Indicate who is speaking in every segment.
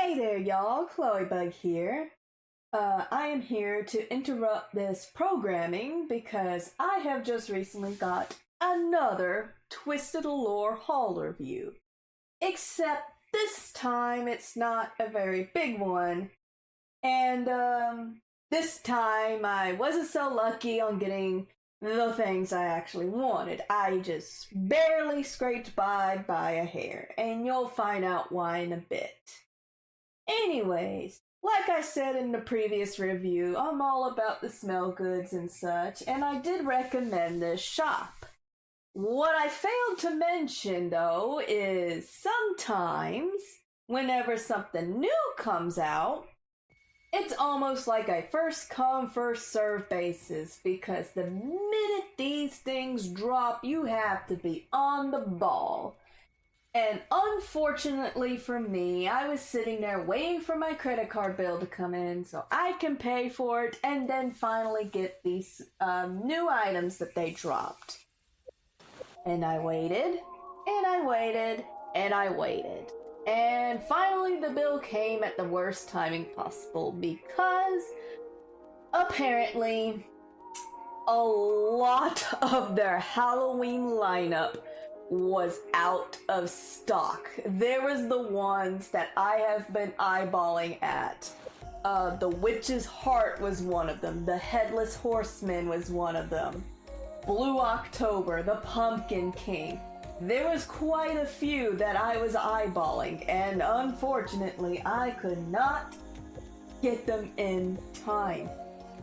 Speaker 1: Hey there, y'all. Chloebug here. I am here to interrupt this programming because I have just recently got another Twisted Allure haul review. Except this time it's not a very big one. And this time I wasn't so lucky on getting the things I actually wanted. I just barely scraped by a hair, and you'll find out why in a bit. Anyways, like I said in the previous review, I'm all about the smell goods and such, and I did recommend this shop. What I failed to mention, though, is sometimes, whenever something new comes out, it's almost like a first come, first serve basis, because the minute these things drop, you have to be on the ball. And unfortunately for me, I was sitting there waiting for my credit card bill to come in so I can pay for it and then finally get these new items that they dropped. And I waited, and I waited, and I waited. And finally the bill came at the worst timing possible because apparently a lot of their Halloween lineup was out of stock. There was the ones that I have been eyeballing at. The Witch's Heart was one of them. The Headless Horseman was one of them. Blue October, the Pumpkin King. There was quite a few that I was eyeballing, and unfortunately I could not get them in time.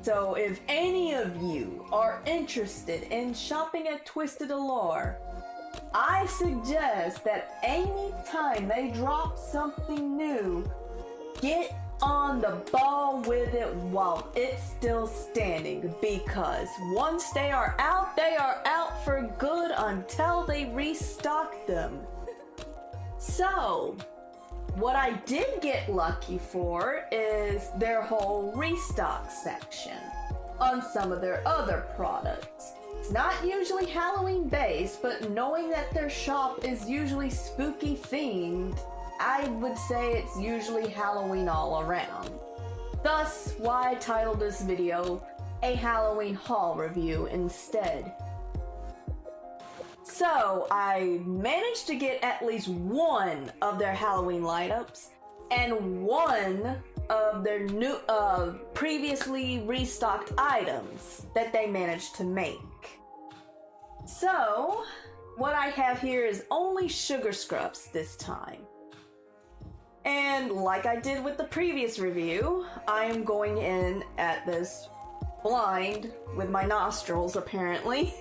Speaker 1: So if any of you are interested in shopping at Twisted Allure, I suggest that any time they drop something new, get on the ball with it while it's still standing, because once they are out for good until they restock them. So, what I did get lucky for is their whole restock section on some of their other products. It's not usually Halloween based, but knowing that their shop is usually spooky themed, I would say it's usually Halloween all around. Thus, why I titled this video a Halloween haul review instead. So, I managed to get at least one of their Halloween lineups and one of their new, previously restocked items that they managed to make. So, what I have here is only sugar scrubs this time. And like I did with the previous review, I am going in at this blind with my nostrils, apparently.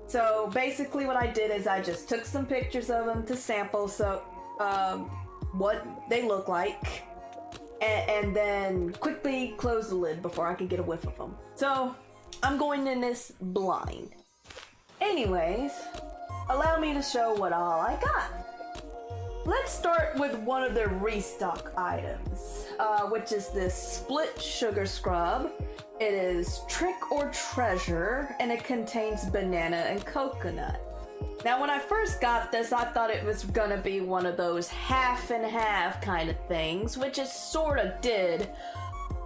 Speaker 1: So basically what I did is I just took some pictures of them to sample what they look like, and then quickly closed the lid before I could get a whiff of them. So I'm going in this blind. Anyways, allow me to show what all I got. Let's start with one of their restock items, which is this split sugar scrub. It is Trick or Treasure, and it contains banana and coconut. Now, when I first got this, I thought it was gonna be one of those half and half kind of things, which it sort of did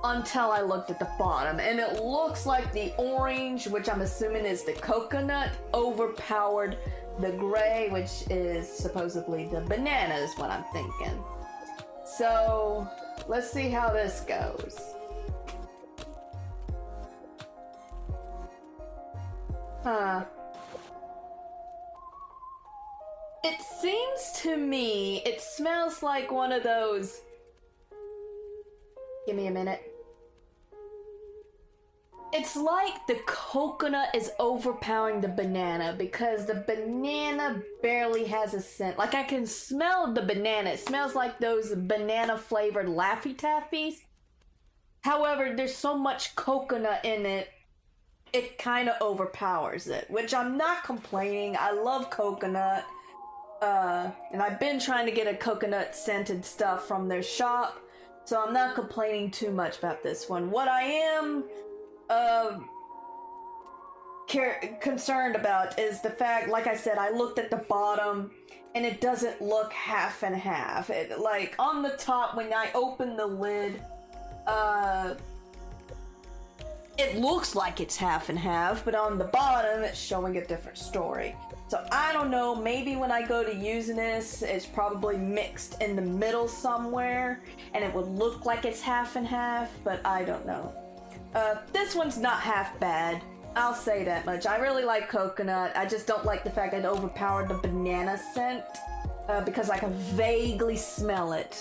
Speaker 1: until I looked at the bottom, and it looks like the orange, which I'm assuming is the coconut, overpowered the gray, which is supposedly the banana, is what I'm thinking. So, let's see how this goes. It seems to me, it smells like one of those... Give me a minute. It's like the coconut is overpowering the banana, because the banana barely has a scent. Like, I can smell the banana. It smells like those banana flavored Laffy Taffies. However, there's so much coconut in it, it kind of overpowers it, which I'm not complaining. I love coconut. And I've been trying to get a coconut scented stuff from their shop, so I'm not complaining too much about this one. What I am concerned about is the fact, like I said, I looked at the bottom and it doesn't look half and half. It, like on the top, when I open the lid, it looks like it's half and half, but on the bottom, it's showing a different story. So I don't know, maybe when I go to using this, it's probably mixed in the middle somewhere, and it would look like it's half and half, but I don't know. This one's not half bad. I'll say that much. I really like coconut. I just don't like the fact that it overpowered the banana scent, because I can vaguely smell it.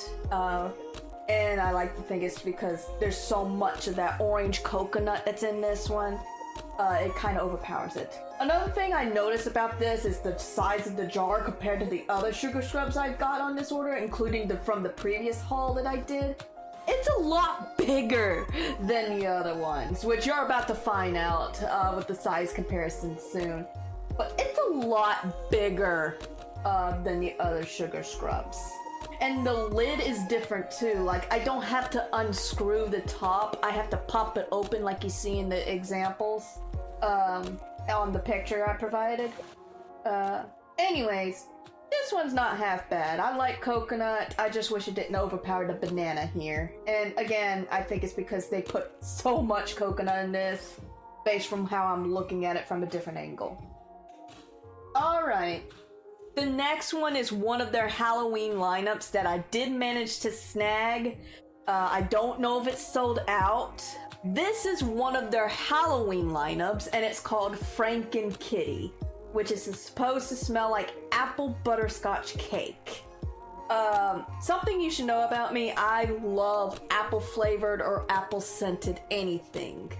Speaker 1: And I like to think it's because there's so much of that orange coconut that's in this one. It kind of overpowers it. Another thing I noticed about this is the size of the jar compared to the other sugar scrubs I got on this order, including from the previous haul that I did. It's a lot bigger than the other ones, which you're about to find out with the size comparison soon. But it's a lot bigger than the other sugar scrubs. And the lid is different too. Like, I don't have to unscrew the top. I have to pop it open like you see in the examples on the picture I provided. Anyways, this one's not half bad. I like coconut. I just wish it didn't overpower the banana here. And again, I think it's because they put so much coconut in this, based from how I'm looking at it from a different angle. Alright. The next one is one of their Halloween lineups that I did manage to snag. I don't know if it's sold out. This is one of their Halloween lineups, and it's called Franken Kitty, which is supposed to smell like apple butterscotch cake. Something you should know about me, I love apple flavored or apple scented anything.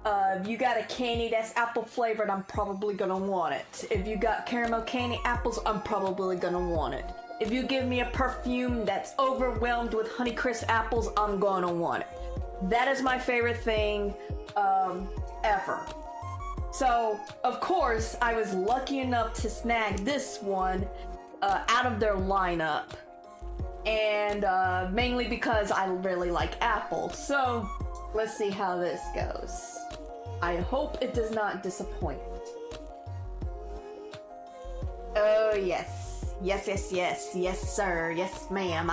Speaker 1: If you got a candy that's apple flavored, I'm probably gonna want it. If you got caramel candy apples, I'm probably gonna want it. If you give me a perfume that's overwhelmed with Honeycrisp apples, I'm gonna want it. That is my favorite thing ever. So, of course, I was lucky enough to snag this one out of their lineup. And mainly because I really like apple. So, let's see how this goes. I hope it does not disappoint. Oh, yes. Yes, yes, yes. Yes, sir. Yes, ma'am.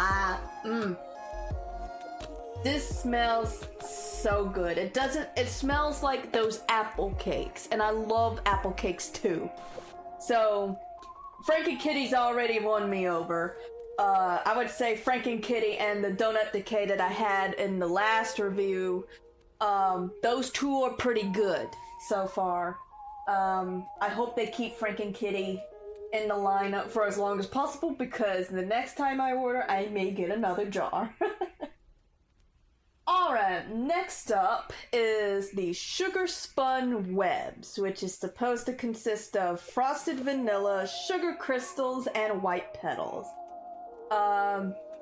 Speaker 1: This smells so good. It smells like those apple cakes. And I love apple cakes too. So, Franken Kitty's already won me over. I would say Franken Kitty and the Donut Decay that I had in the last review, those two are pretty good so far. I hope they keep Franken Kitty in the lineup for as long as possible, because the next time I order, I may get another jar. Alright, next up is the Sugar Spun Webs, which is supposed to consist of frosted vanilla, sugar crystals, and white petals.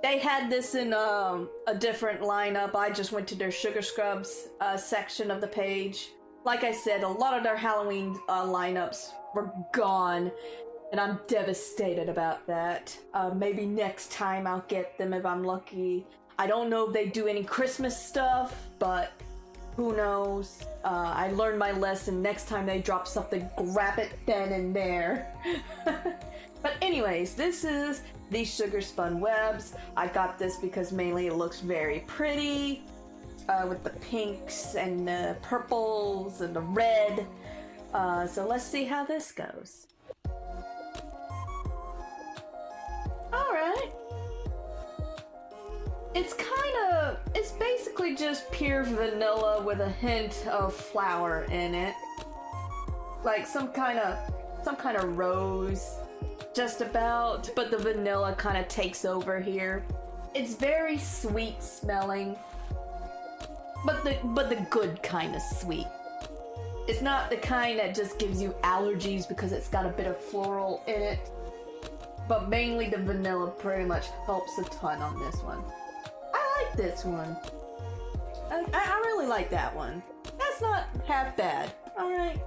Speaker 1: They had this in a different lineup. I just went to their Sugar Scrubs section of the page. Like I said, a lot of their Halloween lineups were gone, and I'm devastated about that. Maybe next time I'll get them if I'm lucky. I don't know if they do any Christmas stuff, but who knows? I learned my lesson. Next time they drop something, grab it then and there. But anyways, this is the Sugar Spun Webs. I got this because mainly it looks very pretty, with the pinks and the purples and the red. So let's see how this goes. Alright. It's basically just pure vanilla with a hint of flower in it. Like some kind of rose, just about, but the vanilla kind of takes over here. It's very sweet smelling, but the good kind of sweet. It's not the kind that just gives you allergies because it's got a bit of floral in it, but mainly the vanilla pretty much helps a ton on this one. I like this one. I really like that one. That's not half bad. Alright.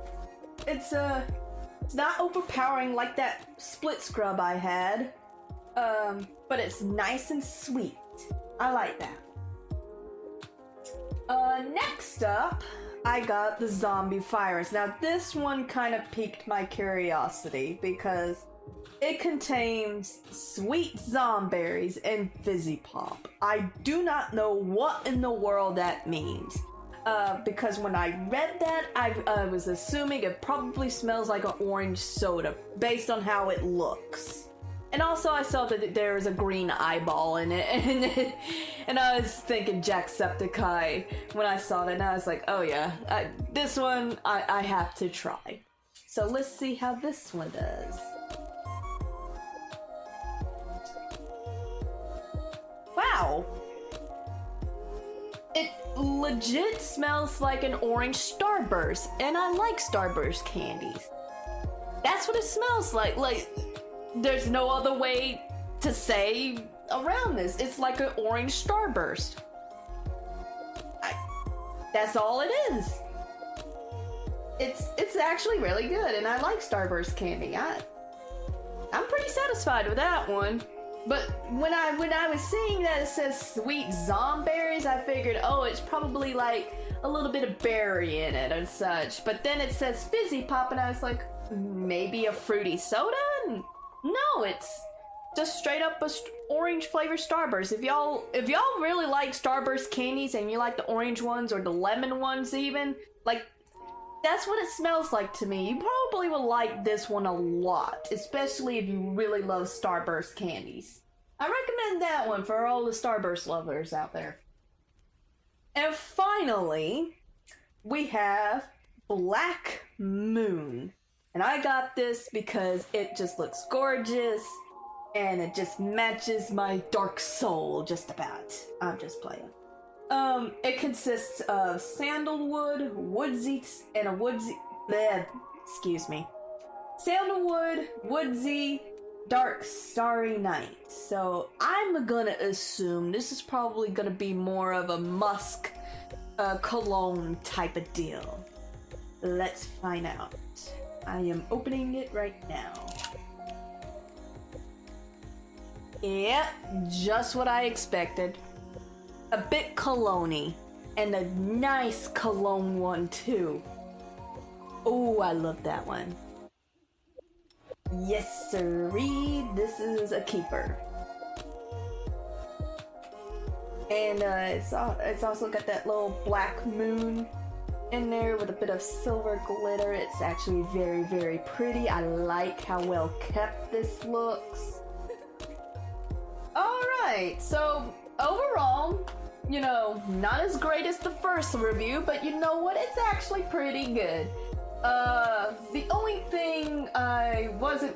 Speaker 1: It's not overpowering like that split scrub I had. But it's nice and sweet. I like that. Next up, I got the zombie virus. Now this one kind of piqued my curiosity because it contains sweet zomberries and fizzy pop. I do not know what in the world that means. Because when I read that, I was assuming it probably smells like an orange soda based on how it looks. And also I saw that there was a green eyeball in it, and I was thinking Jacksepticeye when I saw that, and I was like, oh yeah, this one I have to try. So let's see how this one does. Wow! It legit smells like an orange Starburst, and I like Starburst candies. That's what it smells like. There's no other way to say around this. It's like an orange Starburst. That's all it is. It's actually really good, and I like Starburst candy. I'm pretty satisfied with that one. But when I was seeing that it says sweet zomberries, I figured, oh, it's probably like a little bit of berry in it and such. But then it says fizzy pop, and I was like, maybe a fruity soda? No, it's just straight up a orange flavored Starburst. If y'all really like Starburst candies and you like the orange ones or the lemon ones even, like, that's what it smells like to me. You probably will like this one a lot, especially if you really love Starburst candies. I recommend that one for all the Starburst lovers out there. And finally, we have Black Moon. And I got this because it just looks gorgeous and it just matches my dark soul just about. I'm just playing. It consists of sandalwood, woodsy, and a woodsy, sandalwood, woodsy, dark, starry night. So I'm gonna assume this is probably gonna be more of a musk, cologne type of deal. Let's find out. I am opening it right now. Yeah, just what I expected. A bit cologne-y, and a nice cologne one too. Oh, I love that one. Yes, sirree, this is a keeper. And it's also got that little black moon in there with a bit of silver glitter. It's actually very, very pretty. I like how well kept this looks. Alright, so overall, you know, not as great as the first review, but you know what? It's actually pretty good. The only thing I wasn't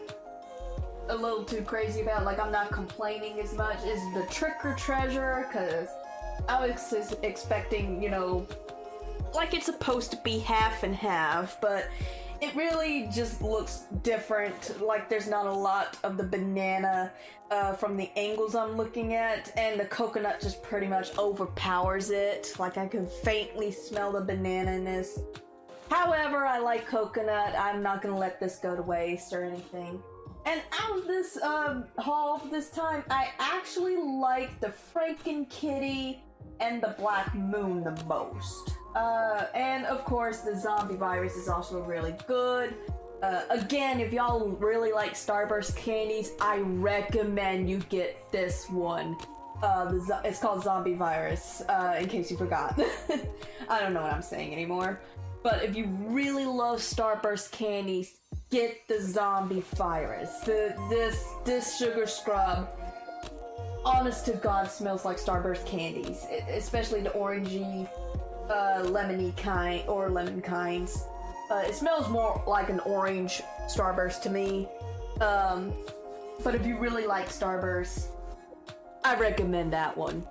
Speaker 1: a little too crazy about, like I'm not complaining as much, is the trick or treasure, because I was expecting, you know, like it's supposed to be half and half, but it really just looks different. Like there's not a lot of the banana from the angles I'm looking at, and the coconut just pretty much overpowers it. Like I can faintly smell the banana-ness. However, I like coconut. I'm not gonna let this go to waste or anything. And out of this haul this time, I actually like the Franken Kitty and the Black Moon the most. And of course the zombie virus is also really good. Again, if y'all really like Starburst candies, I recommend you get this one. It's called Zombie Virus, in case you forgot. I don't know what I'm saying anymore. But if you really love Starburst candies, get the Zombie Virus. This sugar scrub, honest to God, smells like Starburst candies, especially the orangey, lemony kind, or lemon kinds. It smells more like an orange Starburst to me. But if you really like Starburst, I recommend that one.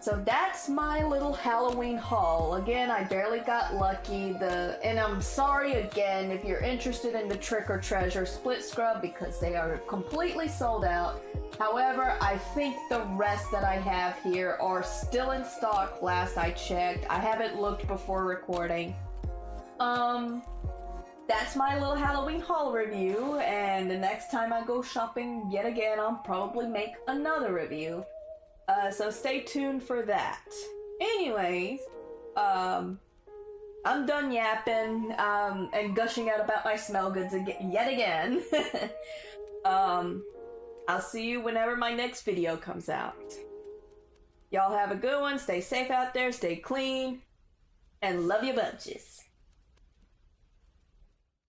Speaker 1: So that's my little Halloween haul. Again, I barely got lucky. And I'm sorry again if you're interested in the Trick or Treasure Split Scrub, because they are completely sold out. However, I think the rest that I have here are still in stock last I checked. I haven't looked before recording. That's my little Halloween haul review, and the next time I go shopping yet again, I'll probably make another review. So stay tuned for that. Anyways, I'm done yapping and gushing out about my smell goods yet again. I'll see you whenever my next video comes out. Y'all have a good one. Stay safe out there. Stay clean. And love you bunches.